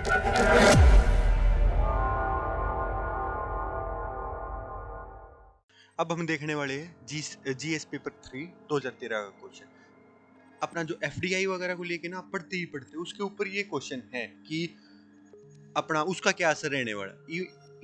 अब हम देखने वाले हैं जीएस पेपर 3 2013 का क्वेश्चन। अपना जो एफडीआई वगैरह को लेके ना आप पढ़ते ही पढ़ते, उसके ऊपर ये क्वेश्चन है कि अपना उसका क्या असर रहने वाला।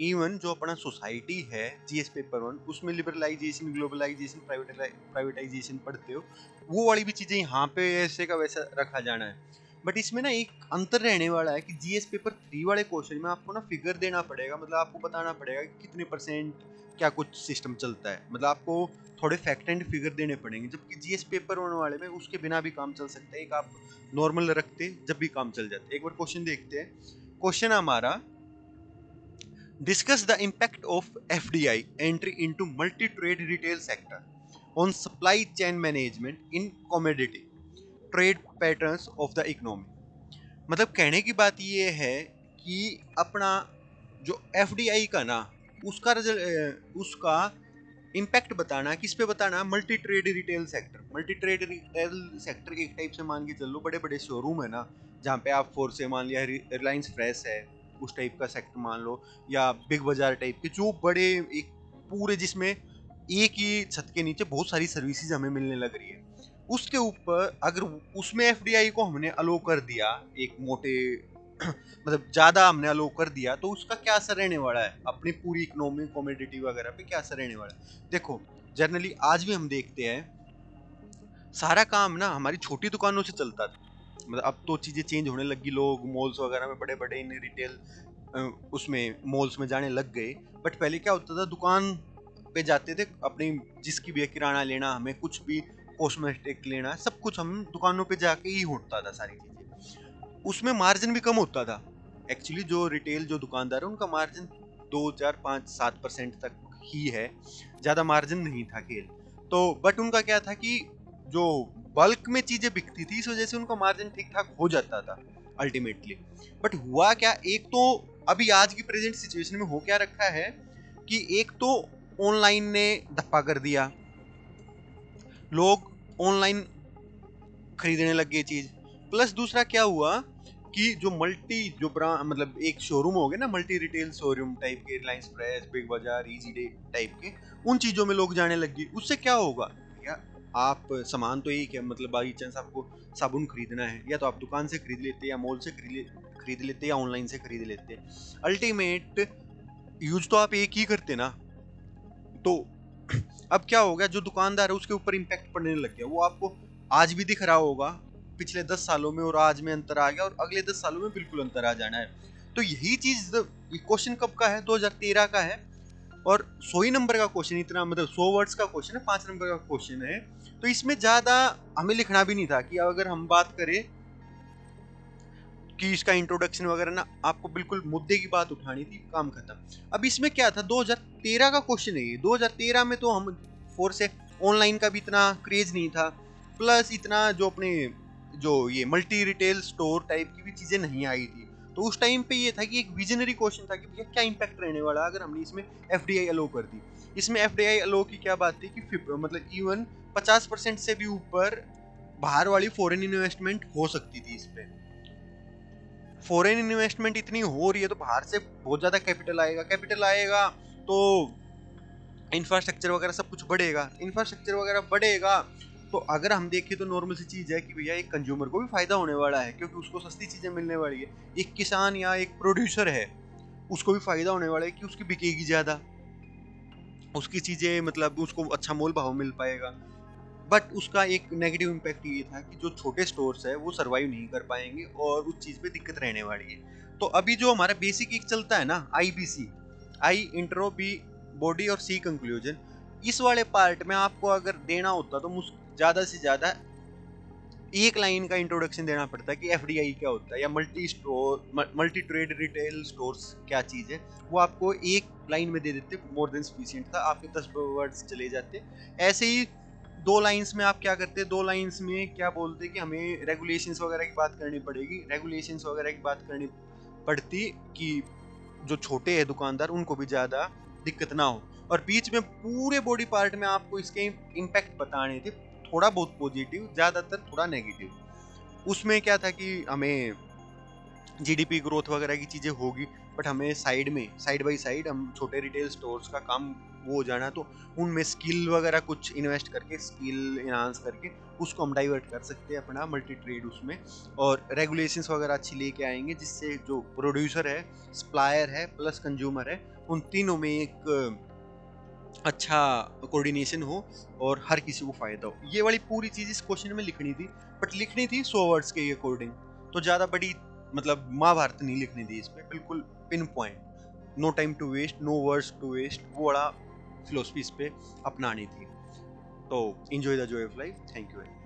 इवन जो अपना सोसाइटी है जीएस पेपर 1, उसमें लिबरलाइजेशन, ग्लोबलाइजेशन, प्राइवेटाइजेशन पढ़ते हो, वो वाली भी चीजें यहाँ पे ऐसे का वैसा रखा जाना है। बट इसमें ना एक अंतर रहने वाला है कि जीएस पेपर 3 वाले क्वेश्चन में आपको ना फिगर देना पड़ेगा, मतलब आपको बताना पड़ेगा कि कितने परसेंट क्या कुछ सिस्टम चलता है, मतलब आपको थोड़े फैक्ट एंड फिगर देने पड़ेंगे। जबकि जीएस पेपर 1 वाले में उसके बिना भी काम चल सकता है, एक आप नॉर्मल रखते जब भी काम चल जाता है। एक बार क्वेश्चन देखते हैं। क्वेश्चन हमारा, discuss the impact of FDI entry into multi-trade retail sector on supply chain management in commodity trade patterns of the economy। मतलब कहने की बात ये है कि अपना जो एफडीआई का ना उसका इम्पैक्ट बताना, किस पे बताना, multi trade retail sector. Multi trade retail sector एक टाइप से मान के चल लो, बड़े बड़े शोरूम है ना, जहाँ पे आप फोर से मान लिया रिलायंस फ्रेश है, उस टाइप का सेक्टर मान लो, या बिग बाजार टाइप के, जो बड़े एक पूरे जिसमें एक ही छत के नीचे बहुत सारी सर्विसेज हमें मिलने लग रही है। उसके ऊपर अगर उसमें एफडीआई को हमने अलो कर दिया, एक मोटे मतलब ज्यादा हमने अलो कर दिया, तो उसका क्या असर रहने वाला है अपनी पूरी इकोनॉमी, कमोडिटी वगैरह पे क्या असर रहने वाला है। देखो, जनरली आज भी हम देखते हैं सारा काम ना हमारी छोटी दुकानों से चलता था। मतलब अब तो चीजें चेंज होने लगी, लोग मॉल्स वगैरह में बड़े बड़े इन रिटेल उसमें मॉल्स में जाने लग गए। बट पहले क्या होता था, दुकान पे जाते थे अपनी, जिसकी भी किराना लेना, हमें कुछ भी कॉस्मेटिक लेना, सब कुछ हम दुकानों पे जाके ही होता था सारी चीजें। उसमें मार्जिन भी कम होता था। एक्चुअली जो रिटेल जो दुकानदार है उनका मार्जिन 2, 4, 5, 7% तक ही है, ज्यादा मार्जिन नहीं था खेल। तो बट उनका क्या था कि जो बल्क में चीजें बिकती थी, इस वजह से उनका मार्जिन ठीक ठाक हो जाता था अल्टीमेटली। बट हुआ क्या, एक तो अभी आज की प्रेजेंट सिचुएशन में हो क्या रखा है कि एक तो ऑनलाइन ने धप्पा कर दिया, लोग ऑनलाइन खरीदने लग गए चीज। प्लस दूसरा क्या हुआ कि जो जो ब्रांड, मतलब एक शोरूम हो गए ना, मल्टी रिटेल शोरूम टाइप के, रिलायंस फ्रेश, बिग बाजार, इजी डे टाइप के, उन चीजों में लोग जाने लग गए। उससे क्या होगा भैया, आप सामान तो एक है, मतलब बाई चांस आपको साबुन खरीदना है, या तो आप दुकान से खरीद लेते, या मॉल से खरीद लेते, या ऑनलाइन से खरीद लेते। अल्टीमेट यूज तो आप एक ही करते ना। तो अब क्या हो गया, जो दुकानदार है उसके ऊपर इम्पैक्ट पड़ने लग गया। वो आपको आज भी दिख रहा होगा, पिछले 10 सालों में और आज में अंतर आ गया, और अगले 10 सालों में बिल्कुल अंतर आ जाना है। तो यही चीज, क्वेश्चन कब का है, 2013 का है, और 100 ही नंबर का क्वेश्चन, इतना मतलब 100 वर्ड्स का क्वेश्चन है, 5 नंबर का क्वेश्चन है। तो इसमें ज्यादा हमें लिखना भी नहीं था। कि अगर हम बात करें कि इसका इंट्रोडक्शन वगैरह ना, आपको बिल्कुल मुद्दे की बात उठानी थी, काम खत्म। अब इसमें क्या था, 2013 का क्वेश्चन है ये। 2013 में तो हम फोर से ऑनलाइन का भी इतना क्रेज नहीं था, प्लस इतना जो अपने जो ये मल्टी रिटेल स्टोर टाइप की भी चीजें नहीं आई थी। तो उस टाइम पे ये था कि एक विजनरी क्वेश्चन था कि भैया क्या इंपैक्ट रहने वाला अगर हमने इसमें एफडीआई अलो कर दी। इसमें एफडीआई अलो की क्या बात थी कि मतलब इवन 50% से भी ऊपर बाहर वाली फॉरेन इन्वेस्टमेंट हो सकती थी इस पे। फॉरेन इन्वेस्टमेंट इतनी हो रही है तो बाहर से बहुत ज्यादा कैपिटल आएगा, तो इंफ्रास्ट्रक्चर वगैरह सब कुछ बढ़ेगा। इंफ्रास्ट्रक्चर वगैरह बढ़ेगा तो अगर हम देखें तो नॉर्मल सी चीज है कि भैया एक कंज्यूमर को भी फायदा होने वाला है, क्योंकि उसको सस्ती चीजें मिलने वाली है। एक किसान या एक प्रोड्यूसर है, उसको भी फायदा होने वाला है कि उसकी बिकेगी ज्यादा, उसकी चीजें मतलब उसको अच्छा मोल भाव मिल पाएगा। बट उसका एक नेगेटिव इम्पैक्ट ये था कि जो छोटे स्टोर्स है वो सरवाइव नहीं कर पाएंगे, और उस चीज पे दिक्कत रहने वाली है। तो अभी जो हमारा बेसिक एक चलता है ना, आईबीसी, आई इंट्रो, बी बॉडी, और सी कंक्लूजन, इस वाले पार्ट में आपको अगर देना होता तो ज्यादा से ज्यादा एक लाइन का इंट्रोडक्शन देना पड़ता है कि एफडीआई क्या होता है, या मल्टी ट्रेड रिटेल स्टोर्स क्या चीज है। वो आपको एक लाइन में दे देते, मोर देन सफिशिएंट था, आपके 10 वर्ड्स चले जाते। ऐसे ही 2 लाइंस में आप क्या करते, 2 लाइंस में क्या बोलते कि हमें रेगुलेशंस वगैरह की बात करनी पड़ेगी, रेगुलेशंस वगैरह की बात करनी पड़ती कि जो छोटे हैं दुकानदार उनको भी ज्यादा दिक्कत ना हो। और बीच में पूरे बॉडी पार्ट में आपको इसके इम्पैक्ट बताने थे, थोड़ा बहुत पॉजिटिव, ज्यादातर थोड़ा नेगेटिव। उसमें क्या था कि हमें जीडीपी ग्रोथ वगैरह की चीज़ें होगी, बट हमें साइड बाय साइड हम छोटे रिटेल स्टोर्स का काम वो हो जाना, तो उनमें स्किल वगैरह कुछ इन्वेस्ट करके, स्किल इन्हांस करके उसको हम डाइवर्ट कर सकते हैं अपना मल्टी ट्रेड उसमें। और रेगुलेशंस वगैरह अच्छी लेके आएंगे, जिससे जो प्रोड्यूसर है, सप्लायर है, प्लस कंज्यूमर है, उन तीनों में एक अच्छा कोऑर्डिनेशन हो और हर किसी को फायदा हो। ये वाली पूरी चीज इस क्वेश्चन में लिखनी थी, बट लिखनी थी 100 वर्ड्स के अकॉर्डिंग, तो ज्यादा बड़ी मतलब महाभारत नहीं लिखनी थी इसमें, बिल्कुल pin point, no time to waste, no words to waste, वो बड़ा फिलोसफी इस पे अपनानी थी। तो enjoy the joy of life, thank you.